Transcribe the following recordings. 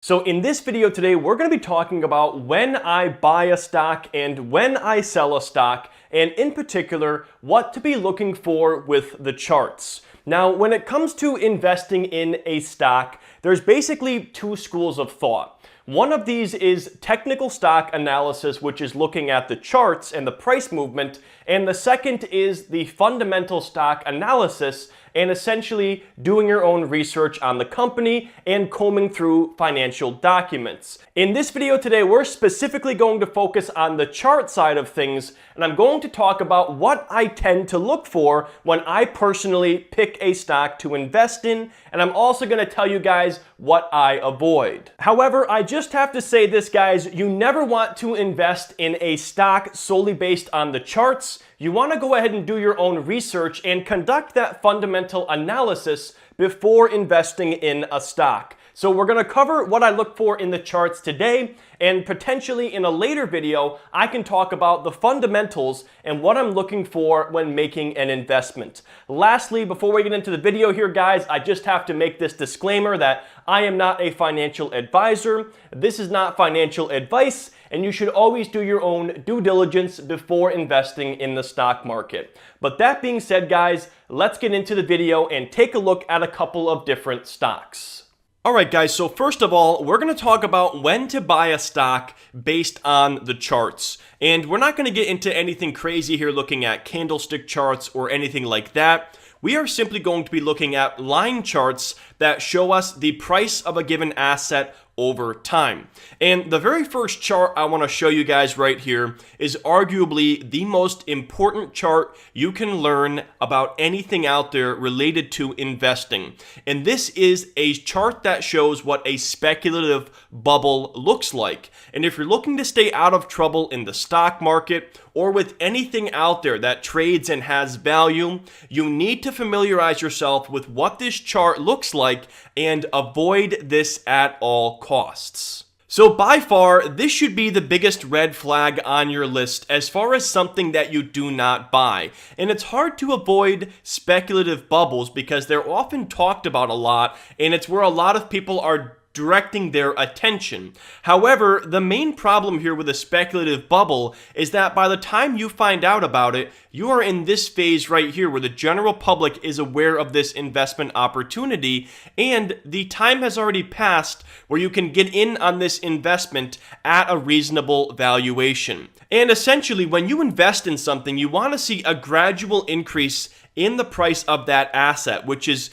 So in this video today, we're going to be talking about when I buy a stock and when I sell a stock, and in particular, what to be looking for with the charts. Now, when it comes to investing in a stock, there's basically two schools of thought. One of these is technical stock analysis, which is looking at the charts and the price movement, and the second is the fundamental stock analysis, and essentially doing your own research on the company and combing through financial documents. In this video today, we're specifically going to focus on the chart side of things, and I'm going to talk about what I tend to look for when I personally pick a stock to invest in, and I'm also going to tell you guys what I avoid. However, I just have to say this, guys, you never want to invest in a stock solely based on the charts. You want to go ahead and do your own research and conduct that fundamental analysis before investing in a stock. So we're going to cover what I look for in the charts today, and potentially in a later video, I can talk about the fundamentals and what I'm looking for when making an investment. Lastly, before we get into the video here, guys, I just have to make this disclaimer that I am not a financial advisor. This is not financial advice, and you should always do your own due diligence before investing in the stock market. But that being said, guys, let's get into the video and take a look at a couple of different stocks. Alright guys, so first of all, we're going to talk about when to buy a stock based on the charts. And we're not going to get into anything crazy here looking at candlestick charts or anything like that. We are simply going to be looking at line charts that show us the price of a given asset over time. And the very first chart I want to show you guys right here is arguably the most important chart you can learn about anything out there related to investing. And this is a chart that shows what a speculative bubble looks like. And if you're looking to stay out of trouble in the stock market or with anything out there that trades and has value, you need to familiarize yourself with what this chart looks like and avoid this at all costs. So by far, this should be the biggest red flag on your list as far as something that you do not buy. And it's hard to avoid speculative bubbles because they're often talked about a lot, and it's where a lot of people are directing their attention. However, the main problem here with a speculative bubble is that by the time you find out about it, you are in this phase right here where the general public is aware of this investment opportunity, and the time has already passed where you can get in on this investment at a reasonable valuation. And essentially, when you invest in something, you want to see a gradual increase in the price of that asset, which is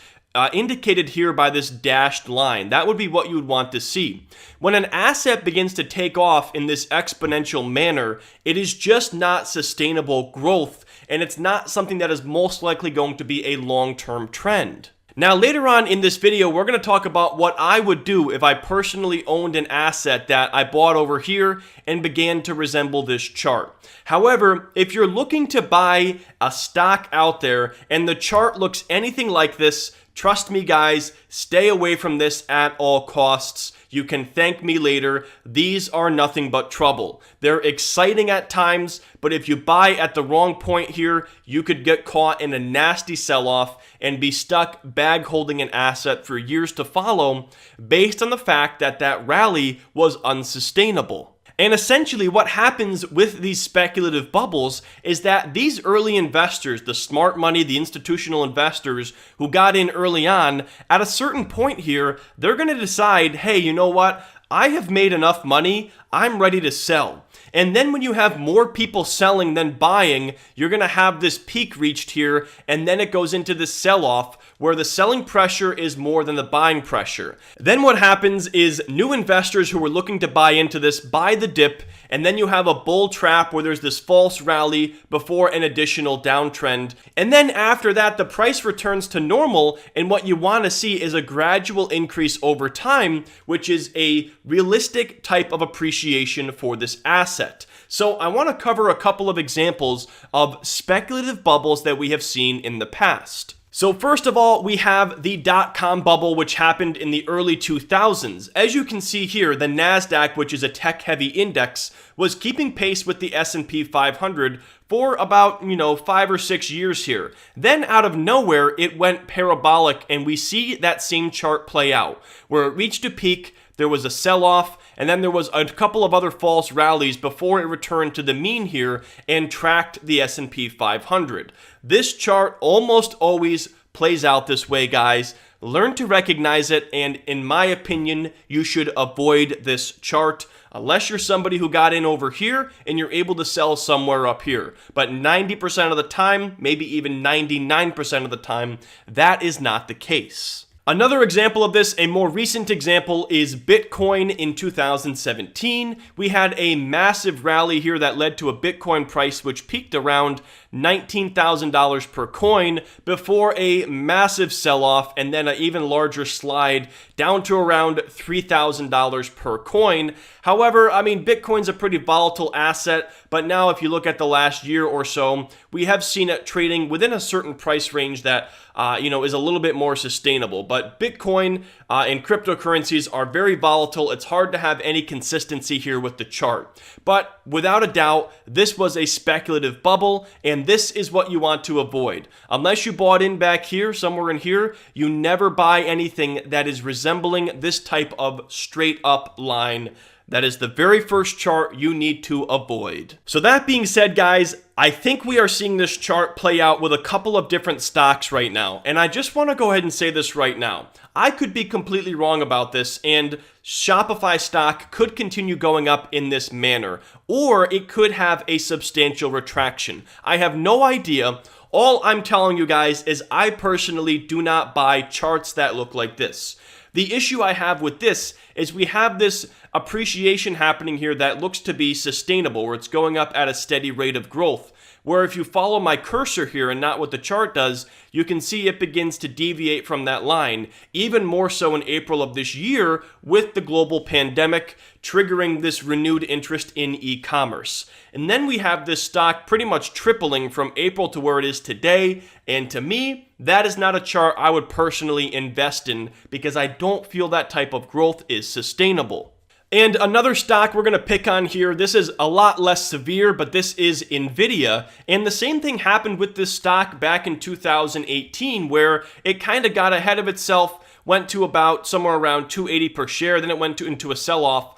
indicated here by this dashed line. That would be what you would want to see. When an asset begins to take off in this exponential manner, it is just not sustainable growth, and it's not something that is most likely going to be a long-term trend. Now, later on in this video, we're going to talk about what I would do if I personally owned an asset that I bought over here and began to resemble this chart. However, if you're looking to buy a stock out there and the chart looks anything like this, trust me, guys, stay away from this at all costs. You can thank me later. These are nothing but trouble. They're exciting at times, but if you buy at the wrong point here, you could get caught in a nasty sell-off and be stuck bag holding an asset for years to follow based on the fact that that rally was unsustainable. And essentially what happens with these speculative bubbles is that these early investors, the smart money, the institutional investors who got in early on, at a certain point here, they're going to decide, hey, you know what? I have made enough money. I'm ready to sell. And then when you have more people selling than buying, you're going to have this peak reached here, and then it goes into this sell-off where the selling pressure is more than the buying pressure. Then what happens is new investors who are looking to buy into this buy the dip, and then you have a bull trap where there's this false rally before an additional downtrend. And then after that, the price returns to normal, and what you want to see is a gradual increase over time, which is a realistic type of appreciation for this asset. So I want to cover a couple of examples of speculative bubbles that we have seen in the past. So first of all, we have the dot-com bubble, which happened in the early 2000s. As you can see here, the NASDAQ, which is a tech-heavy index, was keeping pace with the S&P 500 for about, 5 or 6 years here. Then out of nowhere, it went parabolic, and we see that same chart play out, where it reached a peak. there was a sell-off, and then there was a couple of other false rallies before it returned to the mean here and tracked the S&P 500. This chart almost always plays out this way, guys. Learn to recognize it, and in my opinion, you should avoid this chart unless you're somebody who got in over here and you're able to sell somewhere up here. But 90% of the time, maybe even 99% of the time, that is not the case. Another example of this, a more recent example, is Bitcoin in 2017. We had a massive rally here that led to a Bitcoin price which peaked around $19,000 per coin before a massive sell-off and then an even larger slide down to around $3,000 per coin. However, I mean, Bitcoin's a pretty volatile asset, but now if you look at the last year or so, we have seen it trading within a certain price range that is a little bit more sustainable. But Bitcoin and cryptocurrencies are very volatile. It's hard to have any consistency here with the chart. But without a doubt, this was a speculative bubble, and this is what you want to avoid. Unless you bought in back here, somewhere in here, you never buy anything that is resembling this type of straight up line. That is the very first chart you need to avoid. So that being said, guys, I think we are seeing this chart play out with a couple of different stocks right now. And I just want to go ahead and say this right now. I could be completely wrong about this, and Shopify stock could continue going up in this manner, or it could have a substantial retraction. I have no idea. All I'm telling you guys is I personally do not buy charts that look like this. The issue I have with this is we have this appreciation happening here that looks to be sustainable, where it's going up at a steady rate of growth. Where if you follow my cursor here and not what the chart does, you can see it begins to deviate from that line, even more so in April of this year with the global pandemic triggering this renewed interest in e-commerce. And then we have this stock pretty much tripling from April to where it is today, and to me, that is not a chart I would personally invest in because I don't feel that type of growth is sustainable. And another stock we're going to pick on here, this is a lot less severe, but this is Nvidia. And the same thing happened with this stock back in 2018, where it kind of got ahead of itself, went to about somewhere around $280 per share, then it went into a sell-off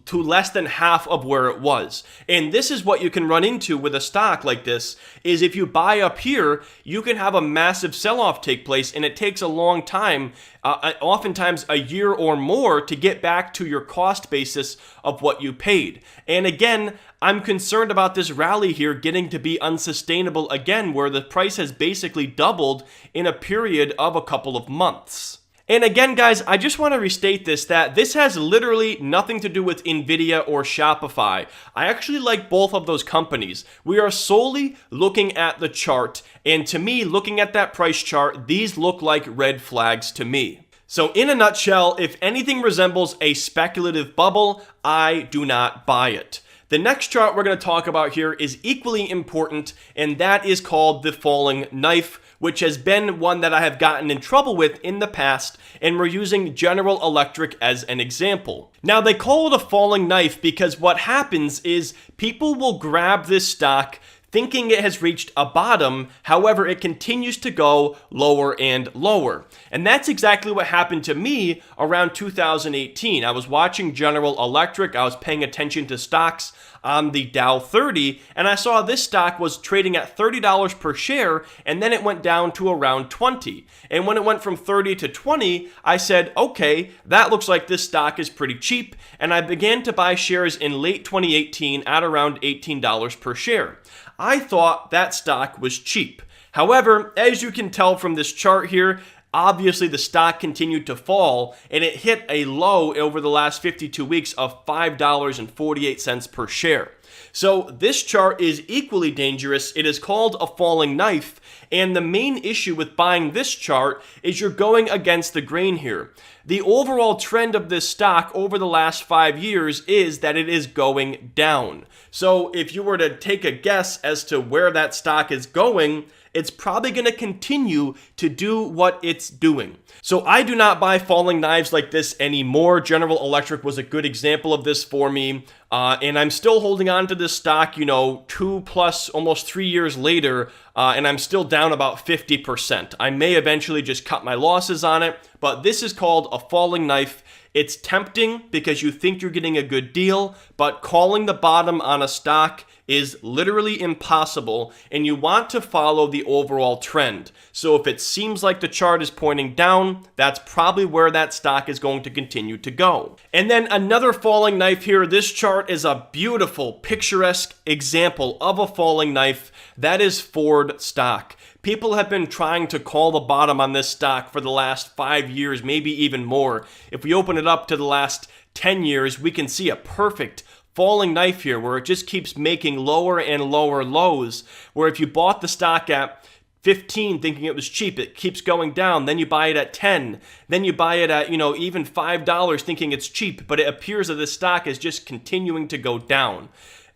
to less than half of where it was. And this is what you can run into with a stock like this, is if you buy up here, you can have a massive sell-off take place, and it takes a long time, oftentimes a year or more, to get back to your cost basis of what you paid. And again, I'm concerned about this rally here getting to be unsustainable again, where the price has basically doubled in a period of a couple of months. And again, guys, I just want to restate this, that this has literally nothing to do with Nvidia or Shopify. I actually like both of those companies. We are solely looking at the chart, and to me, looking at that price chart, these look like red flags to me. So in a nutshell, if anything resembles a speculative bubble, I do not buy it. The next chart we're going to talk about here is equally important, and that is called the falling knife, which has been one that I have gotten in trouble with in the past, and we're using General Electric as an example. Now, they call it a falling knife because what happens is people will grab this stock thinking it has reached a bottom. However, it continues to go lower and lower. And that's exactly what happened to me around 2018. I was watching General Electric. I was paying attention to stocks on the Dow 30, and I saw this stock was trading at $30 per share, and then it went down to around 20. And when it went from 30 to 20, I said, okay, that looks like this stock is pretty cheap, and I began to buy shares in late 2018 at around $18 per share. I thought that stock was cheap. However, as you can tell from this chart here, obviously the stock continued to fall, and it hit a low over the last 52 weeks of $5.48 per share. So this chart is equally dangerous. It is called a falling knife, and the main issue with buying this chart is you're going against the grain here. The overall trend of this stock over the last 5 years is that it is going down. So if you were to take a guess as to where that stock is going, it's probably going to continue to do what it's doing. So I do not buy falling knives like this anymore. General Electric was a good example of this for me. And I'm still holding on to this stock, 2 plus almost 3 years later, and I'm still down about 50%. I may eventually just cut my losses on it, but this is called a falling knife. It's tempting because you think you're getting a good deal, but calling the bottom on a stock is literally impossible, and you want to follow the overall trend. So if it seems like the chart is pointing down, that's probably where that stock is going to continue to go. And then another falling knife here. This chart is a beautiful, picturesque example of a falling knife. That is Ford stock. People have been trying to call the bottom on this stock for the last 5 years, maybe even more. If we open it up to the last 10 years, we can see a perfect falling knife here where it just keeps making lower and lower lows, where if you bought the stock at 15 thinking it was cheap, it keeps going down. Then you buy it at 10. Then you buy it at, even $5 thinking it's cheap, but it appears that this stock is just continuing to go down.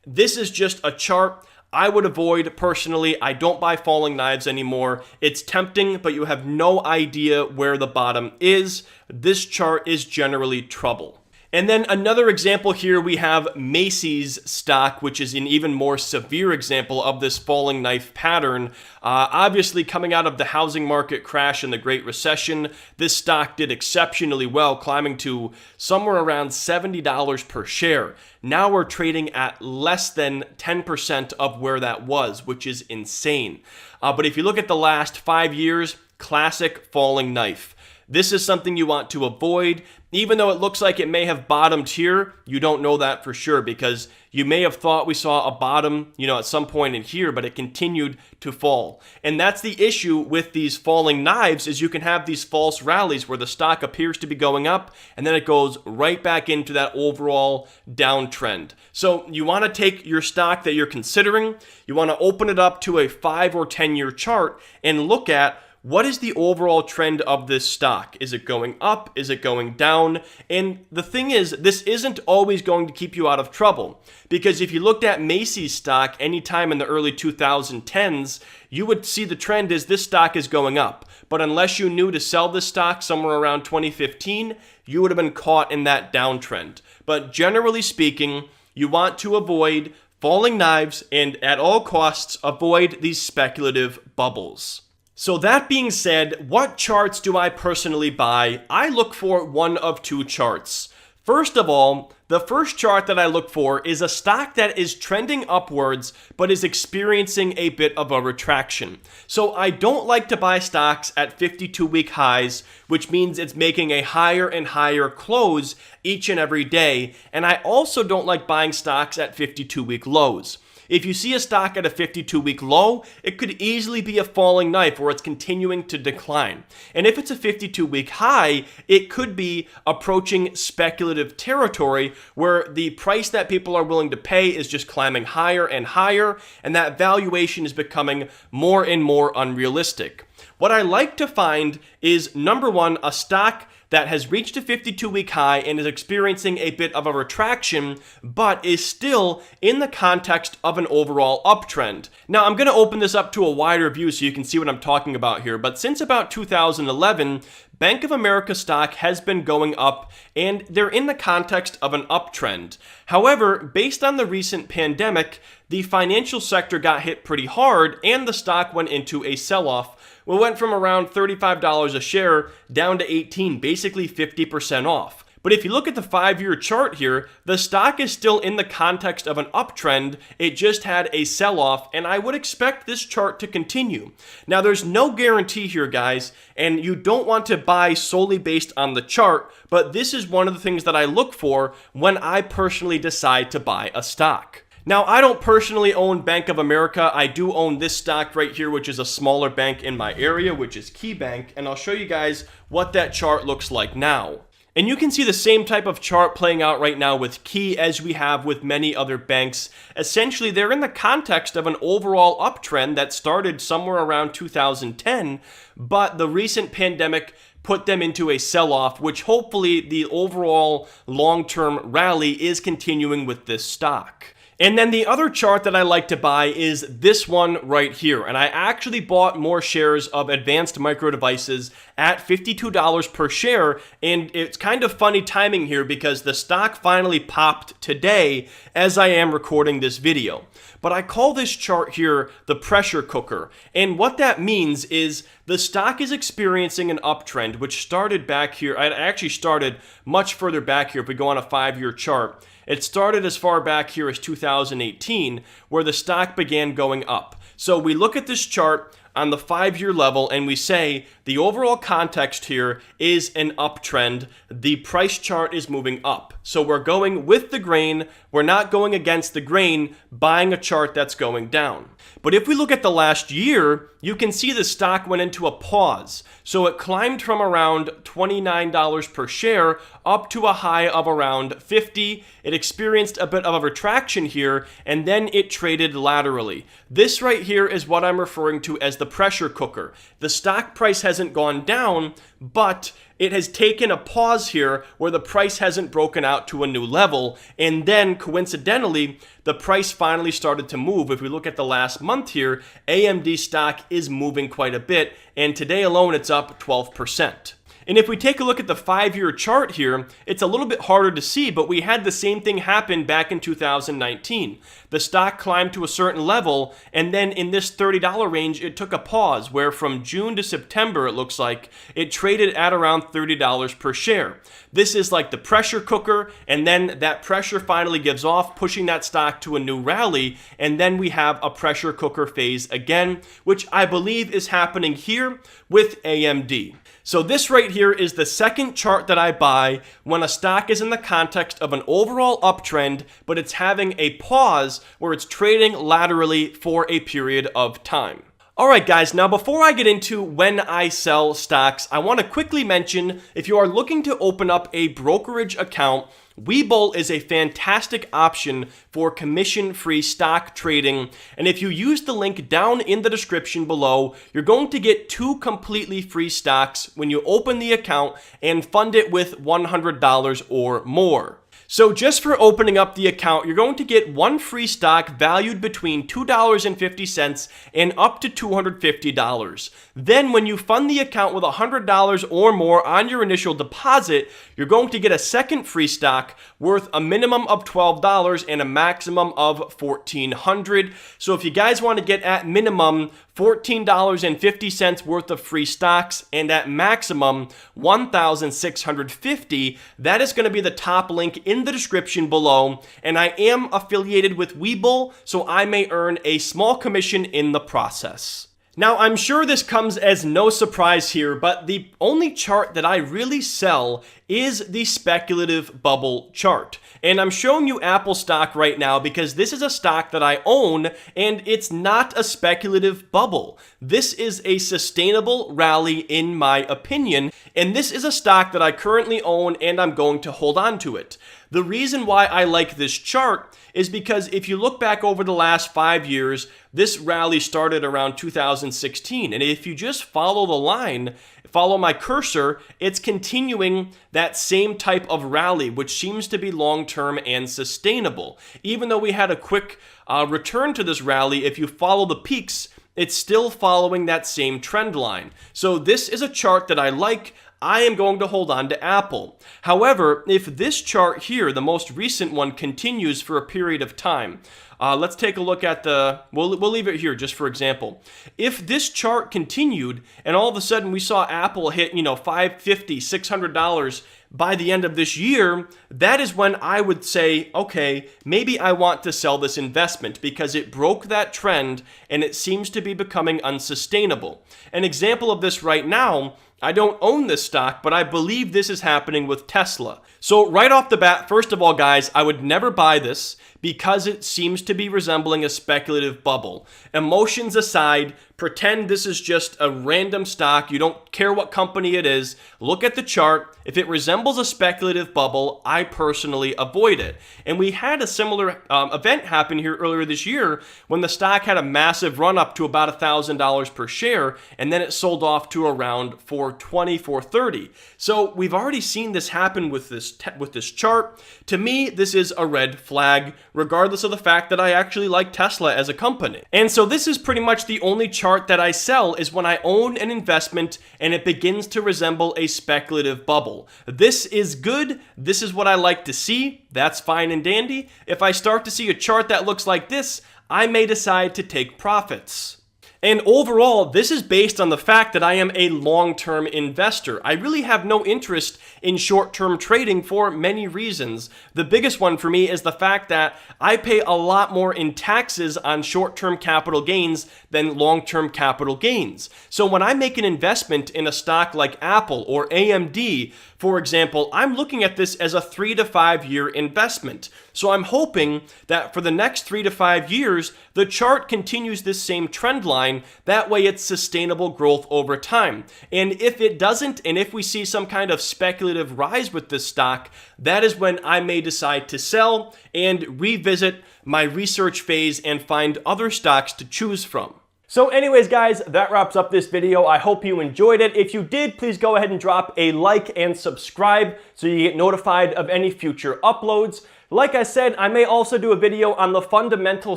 This is just a chart I would avoid personally. I don't buy falling knives anymore. It's tempting, but you have no idea where the bottom is. This chart is generally trouble. And then another example here, we have Macy's stock, which is an even more severe example of this falling knife pattern. Obviously, coming out of the housing market crash and the Great Recession, this stock did exceptionally well, climbing to somewhere around $70 per share. Now we're trading at less than 10% of where that was, which is insane. But if you look at the last 5 years, classic falling knife. This is something you want to avoid. Even though it looks like it may have bottomed here, you don't know that for sure because you may have thought we saw a bottom, at some point in here, but it continued to fall. And that's the issue with these falling knives is you can have these false rallies where the stock appears to be going up and then it goes right back into that overall downtrend. So you want to take your stock that you're considering, you want to open it up to a 5 or 10 year chart and look at what is the overall trend of this stock? Is it going up? Is it going down? And the thing is, this isn't always going to keep you out of trouble. Because if you looked at Macy's stock anytime in the early 2010s, you would see the trend is this stock is going up. But unless you knew to sell this stock somewhere around 2015, you would have been caught in that downtrend. But generally speaking, you want to avoid falling knives and at all costs avoid these speculative bubbles. So that being said, what charts do I personally buy? I look for one of two charts. First of all, the first chart that I look for is a stock that is trending upwards but is experiencing a bit of a retraction. So I don't like to buy stocks at 52-week highs, which means it's making a higher and higher close each and every day. And I also don't like buying stocks at 52-week lows. If you see a stock at a 52-week low, it could easily be a falling knife where it's continuing to decline. And if it's a 52-week high, it could be approaching speculative territory where the price that people are willing to pay is just climbing higher and higher, and that valuation is becoming more and more unrealistic. What I like to find is, number one, a stock that has reached a 52-week high and is experiencing a bit of a retraction, but is still in the context of an overall uptrend. Now, I'm going to open this up to a wider view so you can see what I'm talking about here, but since about 2011, Bank of America stock has been going up, and they're in the context of an uptrend. However, based on the recent pandemic, the financial sector got hit pretty hard, and the stock went into a sell-off. We went from around $35 a share down to $18, basically 50% off. But if you look at the 5-year chart here, the stock is still in the context of an uptrend. It just had a sell-off, and I would expect this chart to continue. Now, there's no guarantee here, guys, and you don't want to buy solely based on the chart, but this is one of the things that I look for when I personally decide to buy a stock. Now, I don't personally own Bank of America. I do own this stock right here, which is a smaller bank in my area, which is KeyBank, and I'll show you guys what that chart looks like now. And you can see the same type of chart playing out right now with Key as we have with many other banks. Essentially, they're in the context of an overall uptrend that started somewhere around 2010, but the recent pandemic put them into a sell-off, which hopefully the overall long-term rally is continuing with this stock. And then the other chart that I like to buy is this one right here. And I actually bought more shares of Advanced Micro Devices at $52 per share. And it's kind of funny timing here because the stock finally popped today as I am recording this video. But I call this chart here the pressure cooker. And what that means is the stock is experiencing an uptrend, which started back here. It actually started much further back here if we go on a 5-year chart. It started as far back here as 2018, where the stock began going up. So we look at this chart on the 5-year level and we say the overall context here is an uptrend. The price chart is moving up. So we're going with the grain. We're not going against the grain, buying a chart that's going down. But if we look at the last year, you can see the stock went into a pause. So it climbed from around $29 per share up to a high of around $50. It experienced a bit of a retraction here, and then it traded laterally. This right here is what I'm referring to as the pressure cooker. The stock price hasn't gone down, but it has taken a pause here where the price hasn't broken out to a new level, and then coincidentally, the price finally started to move. If we look at the last month here, AMD stock is moving quite a bit, and today alone it's up 12%. And if we take a look at the 5-year chart here, it's a little bit harder to see, but we had the same thing happen back in 2019. The stock climbed to a certain level, and then in this $30 range, it took a pause, where from June to September, it looks like, it traded at around $30 per share. This is like the pressure cooker, and then that pressure finally gives off, pushing that stock to a new rally, and then we have a pressure cooker phase again, which I believe is happening here with AMD. So this right here is the second chart that I buy when a stock is in the context of an overall uptrend, but it's having a pause where it's trading laterally for a period of time. All right, guys, now before I get into when I sell stocks, I want to quickly mention if you are looking to open up a brokerage account, Webull is a fantastic option for commission-free stock trading, and if you use the link down in the description below, you're going to get 2 completely free stocks when you open the account and fund it with $100 or more. So just for opening up the account, you're going to get 1 free stock valued between $2.50 and up to $250. Then when you fund the account with $100 or more on your initial deposit, you're going to get a second free stock worth a minimum of $12 and a maximum of $1,400. So if you guys want to get at minimum $14.50 worth of free stocks and at maximum $1,650, that is going to be the top link in the description below, and I am affiliated with Webull, so I may earn a small commission in the process. Now, I'm sure this comes as no surprise here, but the only chart that I really sell is the speculative bubble chart. And I'm showing you Apple stock right now because this is a stock that I own and it's not a speculative bubble. This is a sustainable rally in my opinion, and this is a stock that I currently own and I'm going to hold on to it. The reason why I like this chart is because if you look back over the last 5 years, this rally started around 2016. And if you just follow the line, follow my cursor, it's continuing that same type of rally, which seems to be long-term and sustainable. Even though we had a quick return to this rally, if you follow the peaks, it's still following that same trend line. So this is a chart that I like. I am going to hold on to Apple. However, if this chart here, the most recent one, continues for a period of time, let's take a look at we'll leave it here just for example. If this chart continued and all of a sudden we saw Apple hit, $550, $600 by the end of this year, that is when I would say, okay, maybe I want to sell this investment because it broke that trend and it seems to be becoming unsustainable. An example of this right now, I don't own this stock, but I believe this is happening with Tesla. So right off the bat, first of all, guys, I would never buy this because it seems to be resembling a speculative bubble. Emotions aside, pretend this is just a random stock. You don't care what company it is. Look at the chart. If it resembles a speculative bubble, I personally avoid it. And we had a similar event happen here earlier this year when the stock had a massive run up to about $1,000 per share, and then it sold off to around $420, $430. So we've already seen this happen with this this chart, to me, this is a red flag, regardless of the fact that I actually like Tesla as a company. And so this is pretty much the only chart that I sell is when I own an investment and it begins to resemble a speculative bubble. This is good. This is what I like to see. That's fine and dandy. If I start to see a chart that looks like this, I may decide to take profits. And overall, this is based on the fact that I am a long-term investor. I really have no interest in short-term trading for many reasons. The biggest one for me is the fact that I pay a lot more in taxes on short-term capital gains than long-term capital gains. So when I make an investment in a stock like Apple or AMD, for example, I'm looking at this as a 3 to 5 year investment. So I'm hoping that for the next 3 to 5 years, the chart continues this same trend line. That way it's sustainable growth over time. And if it doesn't, and if we see some kind of speculative rise with this stock, that is when I may decide to sell and revisit my research phase and find other stocks to choose from. So anyways, guys, that wraps up this video. I hope you enjoyed it. If you did, please go ahead and drop a like and subscribe so you get notified of any future uploads. Like I said, I may also do a video on the fundamental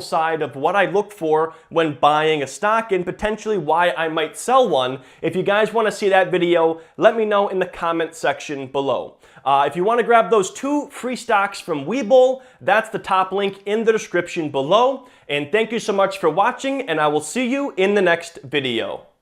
side of what I look for when buying a stock and potentially why I might sell one. If you guys want to see that video, let me know in the comment section below. If you want to grab those 2 free stocks from Webull, that's the top link in the description below. And thank you so much for watching, and I will see you in the next video.